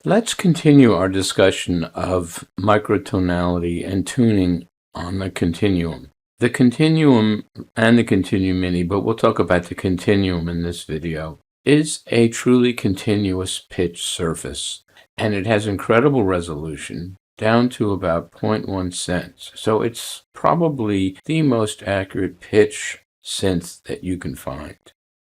Let's continue our discussion of microtonality and tuning on the continuum. The continuum and the ContinuuMini, but we'll talk about the continuum in this video, is a truly continuous pitch surface, and it has incredible resolution down to about 0.1 cents. So it's probably the most accurate pitch synth that you can find.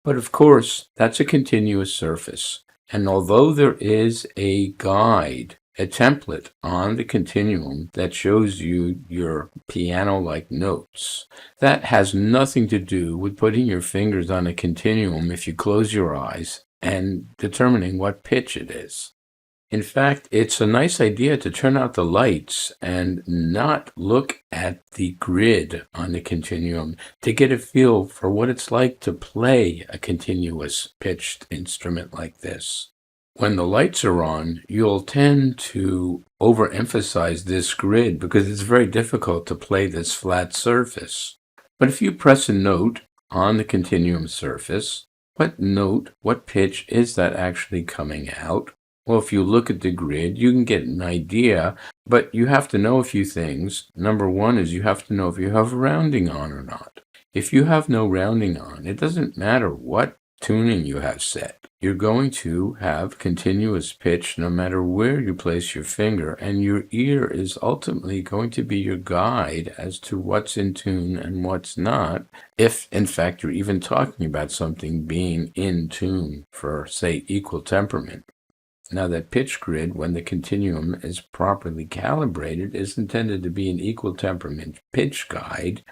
But of course, that's a continuous surface. And although there is a guide, a template on the continuum that shows you your piano-like notes, that has nothing to do with putting your fingers on a continuum if you close your eyes and determining what pitch it is. In fact, it's a nice idea to turn out the lights and not look at the grid on the continuum to get a feel for what it's like to play a continuous pitched instrument like this. When the lights are on, you'll tend to overemphasize this grid because it's very difficult to play this flat surface. But if you press a note on the continuum surface, what pitch is that actually coming out? Well, if you look at the grid, you can get an idea, but you have to know a few things. Number one is you have to know if you have rounding on or not. If you have no rounding on, it doesn't matter what tuning you have set. You're going to have continuous pitch no matter where you place your finger, and your ear is ultimately going to be your guide as to what's in tune and what's not, if in fact you're even talking about something being in tune for, say, equal temperament. Now, that pitch grid, when the continuum is properly calibrated, is intended to be an equal temperament pitch guide.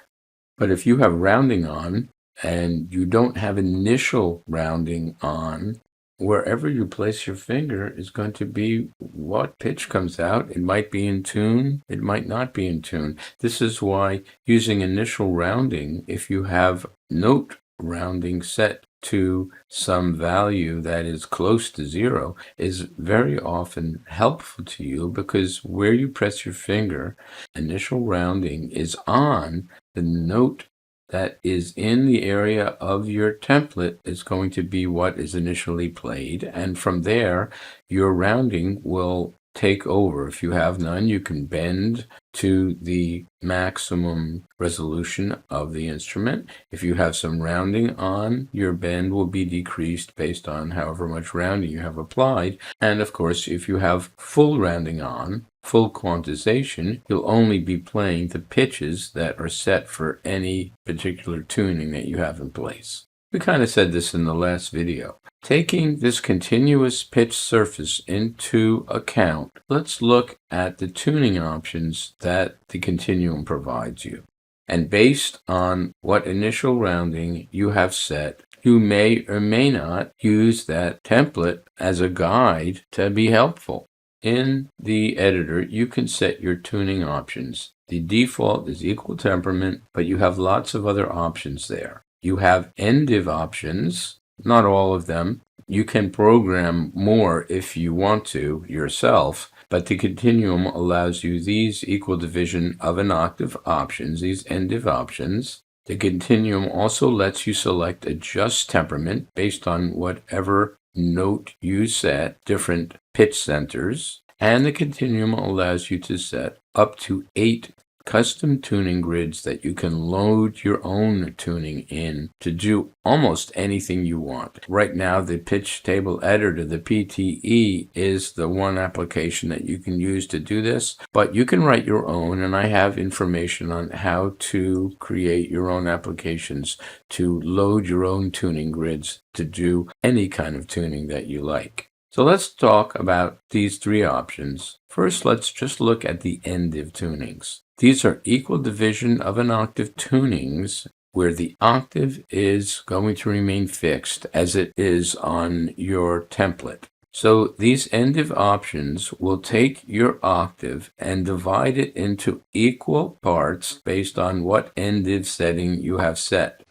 But if you have rounding on and you don't have initial rounding on, wherever you place your finger is going to be what pitch comes out. It might be in tune, it might not be in tune. This is why using initial rounding, if you have note rounding set to some value that is close to zero, is very often helpful to you, because where you press your finger, initial rounding is on the note that is in the area of your template is going to be what is initially played, and from there your rounding will take over. If you have none, you can bend to the maximum resolution of the instrument. If you have some rounding on, your bend will be decreased based on however much rounding you have applied. And of course, if you have full rounding on, full quantization, you'll only be playing the pitches that are set for any particular tuning that you have in place. We kind of said this in the last video. Taking this continuous pitch surface into account, let's look at the tuning options that the continuum provides you. And based on what initial rounding you have set, you may or may not use that template as a guide to be helpful. In the editor, you can set your tuning options. The default is equal temperament, but you have lots of other options there. You have end-div options, not all of them. You can program more if you want to yourself, but the continuum allows you these equal division of an octave options, these end-div options. The continuum also lets you select adjust temperament based on whatever note you set, different pitch centers, and the continuum allows you to set up to 8 custom tuning grids that you can load your own tuning in to do almost anything you want. Right now, the pitch table editor, the PTE, is the one application that you can use to do this, but you can write your own, and I have information on how to create your own applications to load your own tuning grids to do any kind of tuning that you like. So let's talk about these 3 options. First, let's just look at the end-div tunings. These are equal division of an octave tunings where the octave is going to remain fixed as it is on your template. So these end-div options will take your octave and divide it into equal parts based on what end-div setting you have set.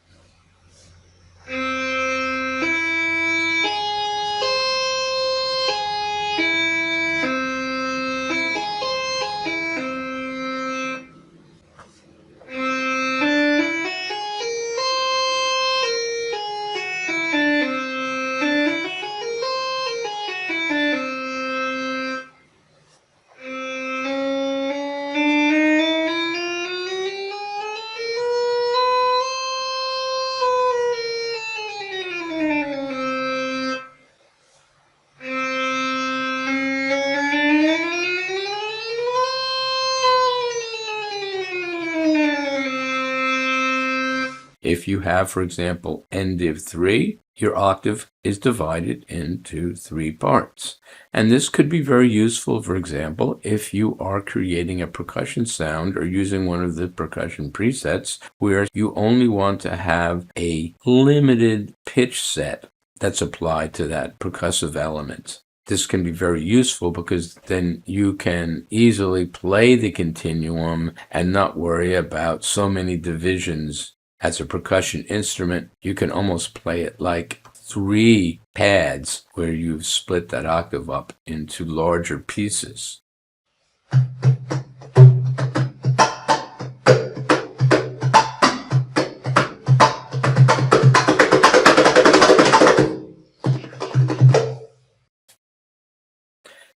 if you have, for example, N-div 3, your octave is divided into 3 parts. And this could be very useful, for example, if you are creating a percussion sound or using one of the percussion presets where you only want to have a limited pitch set that's applied to that percussive element. This can be very useful because then you can easily play the continuum and not worry about so many divisions. As a percussion instrument, you can almost play it like 3 pads where you've split that octave up into larger pieces.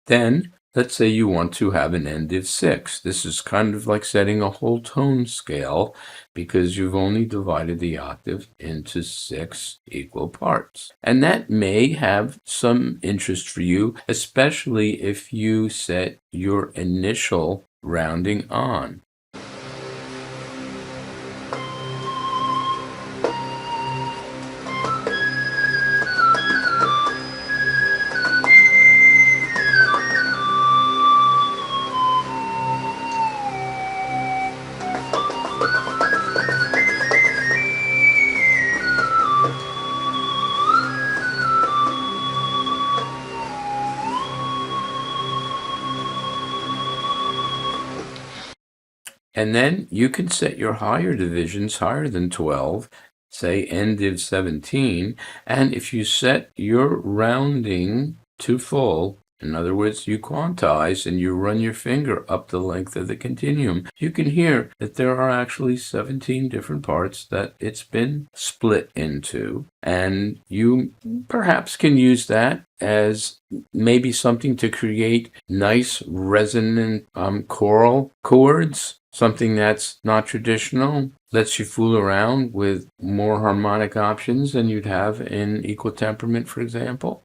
Then, let's say you want to have an N-div 6. This is kind of like setting a whole tone scale because you've only divided the octave into 6 equal parts. And that may have some interest for you, especially if you set your initial rounding on. And then you can set your higher divisions higher than 12, say N-div 17, and if you set your rounding to full, in other words, you quantize and you run your finger up the length of the continuum, you can hear that there are actually 17 different parts that it's been split into. And you perhaps can use that as maybe something to create nice resonant choral chords, something that's not traditional, lets you fool around with more harmonic options than you'd have in Equal Temperament, for example.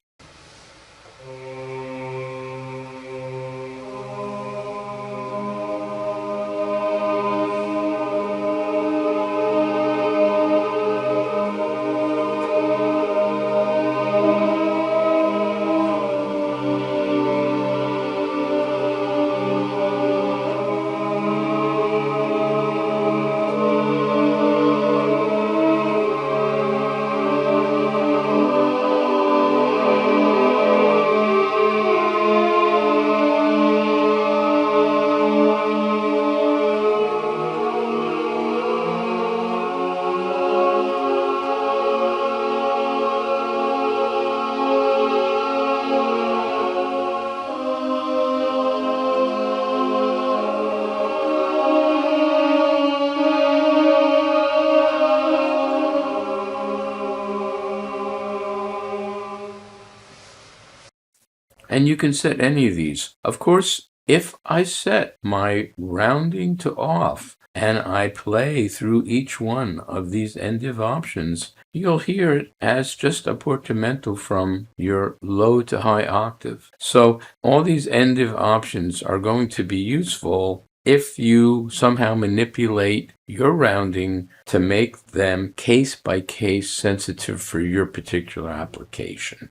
And you can set any of these. Of course, if I set my rounding to off and I play through each one of these N-div options, you'll hear it as just a portamento from your low to high octave. So all these N-div options are going to be useful if you somehow manipulate your rounding to make them case-by-case sensitive for your particular application.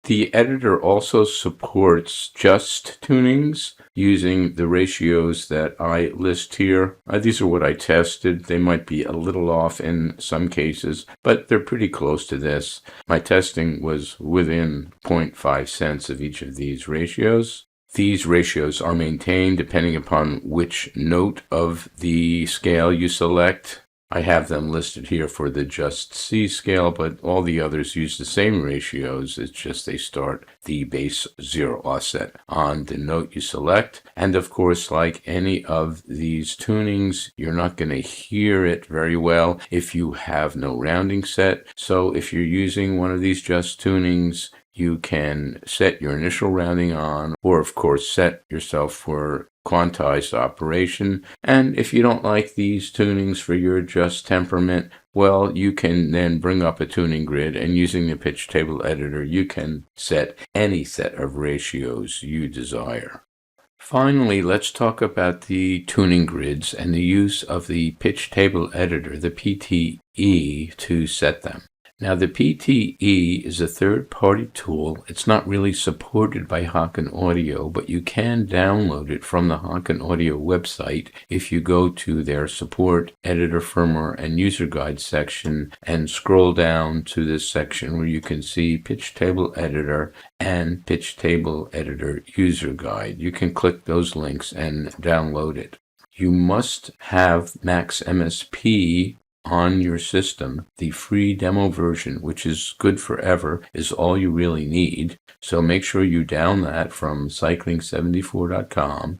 The editor also supports just tunings using the ratios that I list here. These are what I tested. They might be a little off in some cases, but they're pretty close to this. My testing was within 0.5 cents of each of these ratios. These ratios are maintained depending upon which note of the scale you select. I have them listed here for the just C scale, but all the others use the same ratios. It's just they start the base 0 offset on the note you select. And of course, like any of these tunings, you're not going to hear it very well if you have no rounding set. So if you're using one of these just tunings, you can set your initial rounding on, or of course set yourself for quantized operation. And if you don't like these tunings for your just temperament, well, you can then bring up a tuning grid, and using the pitch table editor, you can set any set of ratios you desire. Finally, let's talk about the tuning grids and the use of the pitch table editor, the PTE, to set them. Now, the PTE is a third-party tool. It's not really supported by Haken Audio, but you can download it from the Haken Audio website if you go to their Support, Editor, Firmware, and User Guide section and scroll down to this section where you can see Pitch Table Editor and Pitch Table Editor User Guide. You can click those links and download it. You must have Max MSP on your system. The free demo version, which is good forever, is all you really need. So make sure you down that from cycling74.com.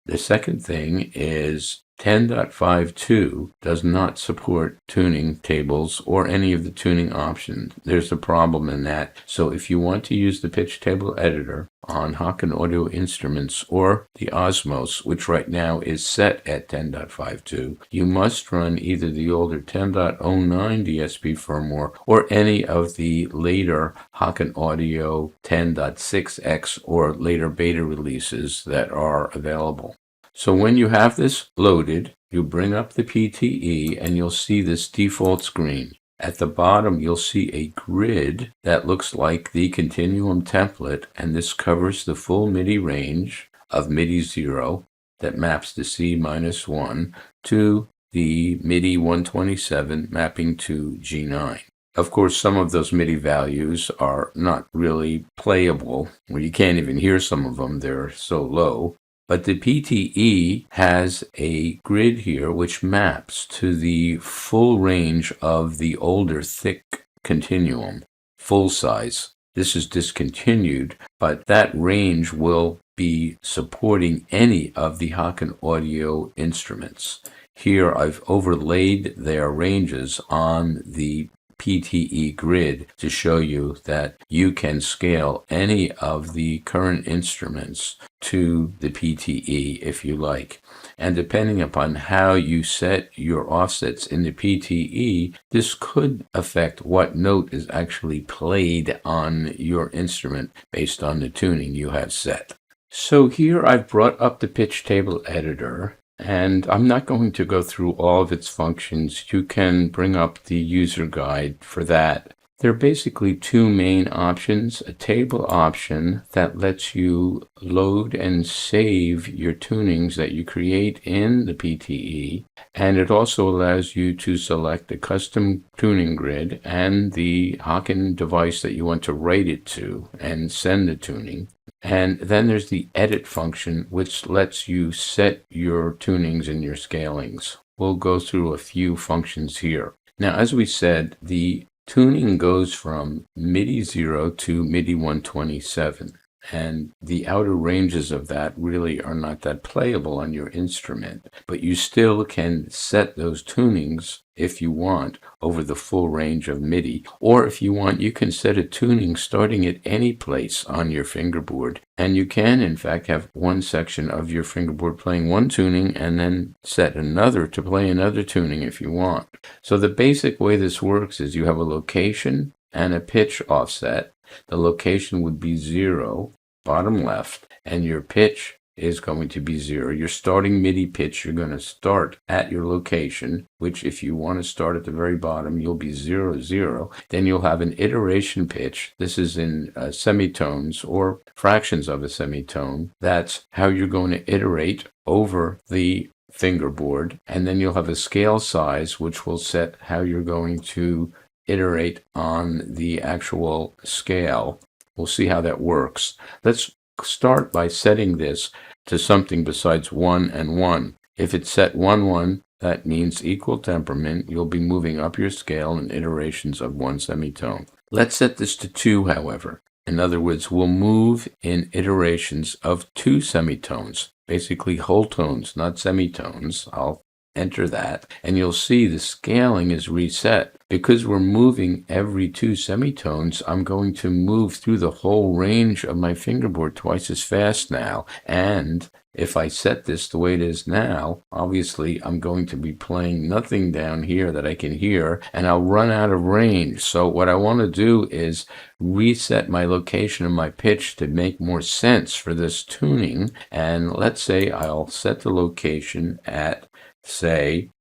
The second thing is 10.52 does not support tuning tables or any of the tuning options. There's a problem in that. So if you want to use the pitch table editor on Haken Audio instruments or the Osmose, which right now is set at 10.52, you must run either the older 10.09 DSP firmware or any of the later Haken Audio 10.6x or later beta releases that are available. So when you have this loaded, you bring up the PTE and you'll see this default screen. At the bottom, you'll see a grid that looks like the Continuum template, and this covers the full MIDI range of MIDI 0 that maps to C-1 to the MIDI 127 mapping to G9. Of course, some of those MIDI values are not really playable. Well, you can't even hear some of them. They're so low. But the PTE has a grid here which maps to the full range of the older thick Continuum, full size. This is discontinued, but that range will be supporting any of the Haken Audio instruments. Here I've overlaid their ranges on the PTE grid to show you that you can scale any of the current instruments to the PTE if you like. And depending upon how you set your offsets in the PTE, this could affect what note is actually played on your instrument based on the tuning you have set. So here I've brought up the pitch table editor, and I'm not going to go through all of its functions. You can bring up the user guide for that. There are basically two main options: a table option that lets you load and save your tunings that you create in the PTE, and it also allows you to select a custom tuning grid and the Haken device that you want to write it to and send the tuning. And then there's the edit function, which lets you set your tunings and your scalings. We'll go through a few functions here. Now, as we said, the tuning goes from MIDI 0 to MIDI 127, and the outer ranges of that really are not that playable on your instrument, but you still can set those tunings if you want over the full range of MIDI, or if you want, you can set a tuning starting at any place on your fingerboard, and you can in fact have one section of your fingerboard playing one tuning and then set another to play another tuning if you want. So the basic way this works is you have a location and a pitch offset. The location would be 0, bottom left, and your pitch is going to be 0. Your starting MIDI pitch, you're going to start at your location, which if you want to start at the very bottom, you'll be 0, 0. Then you'll have an iteration pitch. This is in semitones or fractions of a semitone. That's how you're going to iterate over the fingerboard. And then you'll have a scale size, which will set how you're going to iterate on the actual scale. We'll see how that works. Let's start by setting this to something besides 1 and 1. If it's set 1, 1, that means equal temperament. You'll be moving up your scale in iterations of 1 semitone. Let's set this to 2, however. In other words, we'll move in iterations of 2 semitones, basically whole tones, not semitones. I'll enter that, and you'll see the scaling is reset. Because we're moving every 2 semitones, I'm going to move through the whole range of my fingerboard twice as fast now. And if I set this the way it is now, obviously I'm going to be playing nothing down here that I can hear, and I'll run out of range. So what I want to do is reset my location of my pitch to make more sense for this tuning. And let's say I'll set the location at, say,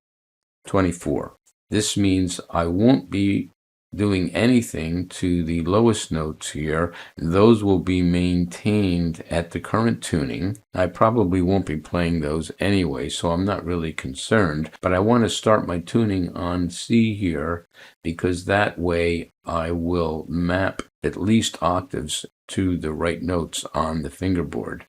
24. This means I won't be doing anything to the lowest notes here. Those will be maintained at the current tuning. I probably won't be playing those anyway, so I'm not really concerned. But I want to start my tuning on C here, because that way I will map at least octaves to the right notes on the fingerboard.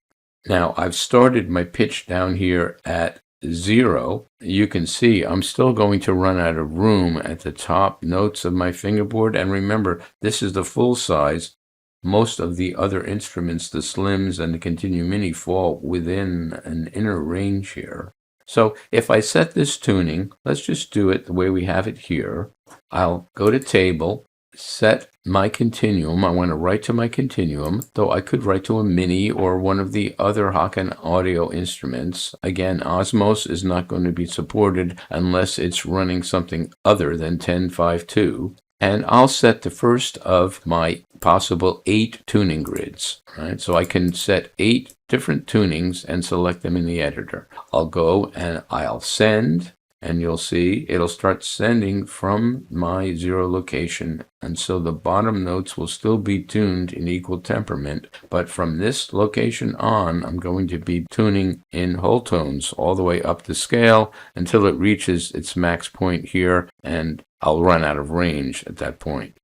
Now I've started my pitch down here at 0. You can see I'm still going to run out of room at the top notes of my fingerboard. And remember, this is the full size. Most of the other instruments, the slims and the ContinuuMini, fall within an inner range here. So if I set this tuning, let's just do it the way we have it here. I'll go to Table, set my continuum. I want to write to my continuum, though I could write to a Mini or one of the other Haken audio instruments. Again, Osmose is not going to be supported unless it's running something other than 10.5.2. And I'll set the first of my possible 8 tuning grids. Right? So I can set 8 different tunings and select them in the editor. I'll go and I'll send. And you'll see it'll start sending from my 0 location. And so the bottom notes will still be tuned in equal temperament. But from this location on, I'm going to be tuning in whole tones all the way up the scale until it reaches its max point here. And I'll run out of range at that point.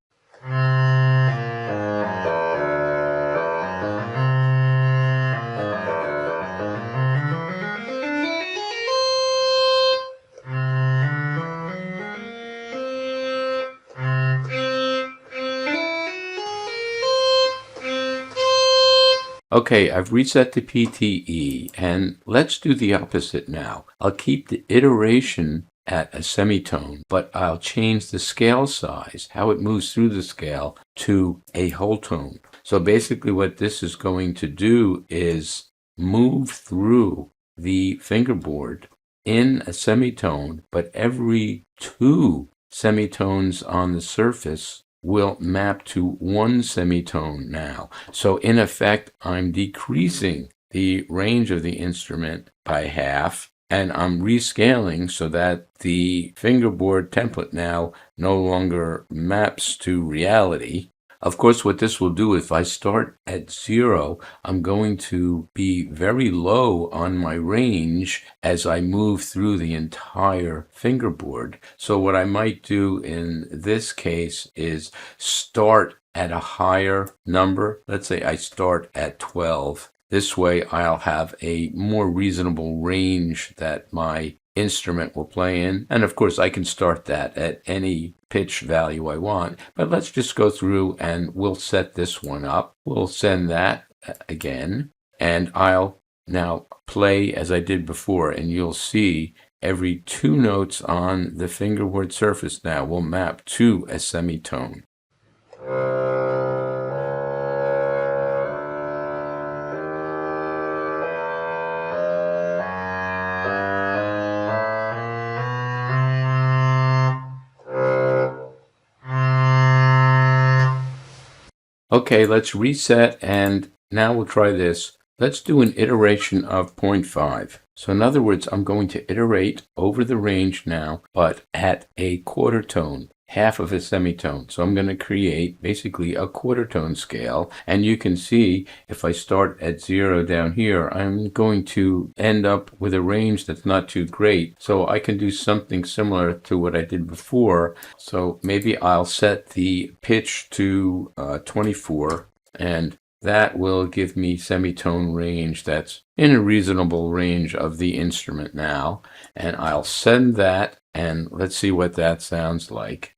Okay, I've reset the PTE, and let's do the opposite now. I'll keep the iteration at a semitone, but I'll change the scale size, how it moves through the scale, to a whole tone. So basically what this is going to do is move through the fingerboard in a semitone, but every 2 semitones on the surface will map to 1 semitone now. So in effect, I'm decreasing the range of the instrument by half, and I'm rescaling so that the fingerboard template now no longer maps to reality. Of course, what this will do, if I start at 0, I'm going to be very low on my range as I move through the entire fingerboard. So what I might do in this case is start at a higher number. Let's say I start at 12. This way I'll have a more reasonable range that my instrument will play in. And of course I can start that at any pitch value I want, but let's just go through and we'll set this one up. We'll send that again, and I'll now play as I did before, and you'll see every 2 notes on the fingerboard surface now will map to a semitone. Okay, let's reset, and now we'll try this. Let's do an iteration of 0.5. So in other words, I'm going to iterate over the range now, but at a quarter tone, half of a semitone. So I'm going to create basically a quarter tone scale. And you can see if I start at 0 down here, I'm going to end up with a range that's not too great. So I can do something similar to what I did before. So maybe I'll set the pitch to 24, and that will give me semitone range that's in a reasonable range of the instrument now. And I'll send that, and let's see what that sounds like.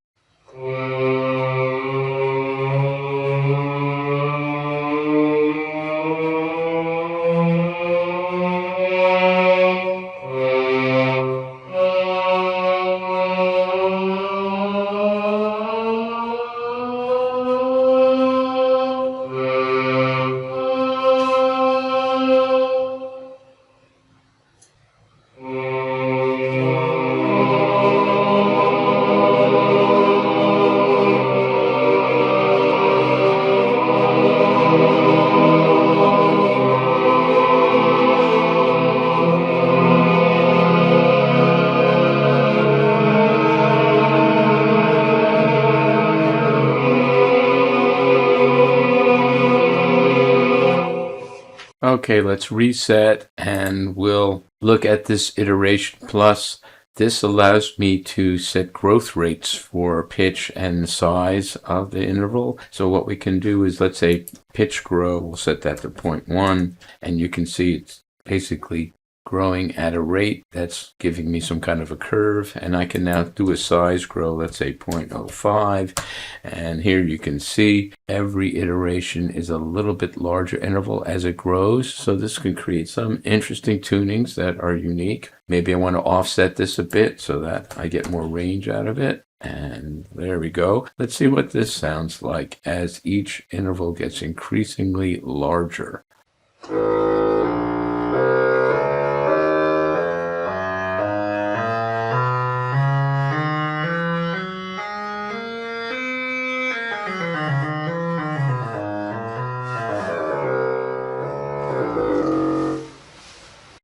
Okay, let's reset and we'll look at this iteration plus. This allows me to set growth rates for pitch and size of the interval. So what we can do is, let's say pitch grow, we'll set that to 0.1, and you can see it's basically growing at a rate that's giving me some kind of a curve, and I can now do a size grow, let's say 0.05, and here you can see every iteration is a little bit larger interval as it grows. So this can create some interesting tunings that are unique. Maybe I want to offset this a bit so that I get more range out of it. And there we go. Let's see what this sounds like as each interval gets increasingly larger.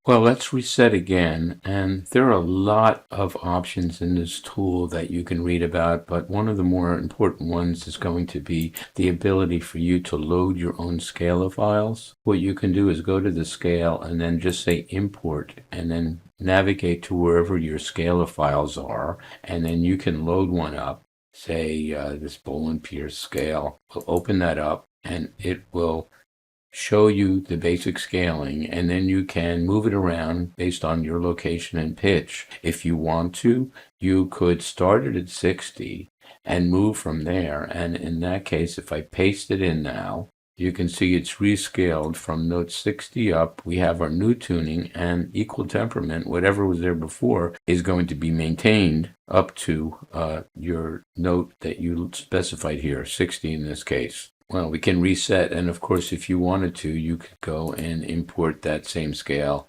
Well, let's reset again, and there are a lot of options in this tool that you can read about, but one of the more important ones is going to be the ability for you to load your own scalar files. What you can do is go to the scale and then just say import, and then navigate to wherever your scalar files are, and then you can load one up. Say this Boland-Pierce scale. We'll open that up, and it will show you the basic scaling, and then you can move it around based on your location and pitch. If you want to, you could start it at 60 and move from there. And in that case, if I paste it in now, you can see it's rescaled from note 60 up. We have our new tuning, and equal temperament, whatever was there before, is going to be maintained up to your note that you specified here, 60 in this case. Well, we can reset, and of course, if you wanted to, you could go and import that same scale.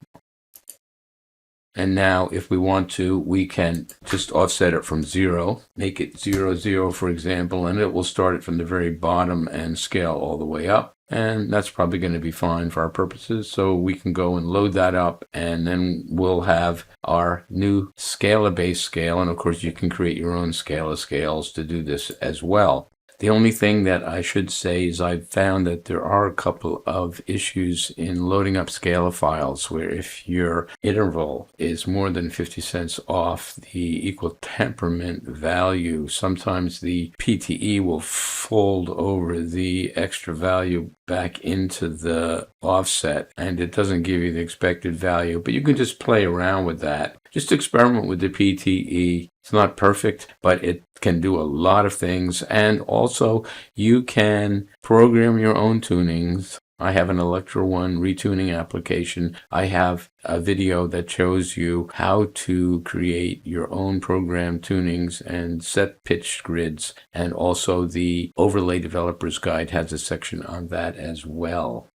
And now, if we want to, we can just offset it from 0, make it 0, 0, for example, and it will start it from the very bottom and scale all the way up. And that's probably going to be fine for our purposes. So we can go and load that up, and then we'll have our new scalar-based scale. And of course, you can create your own scalar scales to do this as well. The only thing that I should say is I've found that there are a couple of issues in loading up scalar files where if your interval is more than 50 cents off the equal temperament value, sometimes the PTE will fold over the extra value back into the offset, and it doesn't give you the expected value, but you can just play around with that. Just experiment with the PTE. It's not perfect, but it can do a lot of things. And also, you can program your own tunings. I have an Electro One retuning application. I have a video that shows you how to create your own program tunings and set pitch grids. And also the Overlay Developer's Guide has a section on that as well.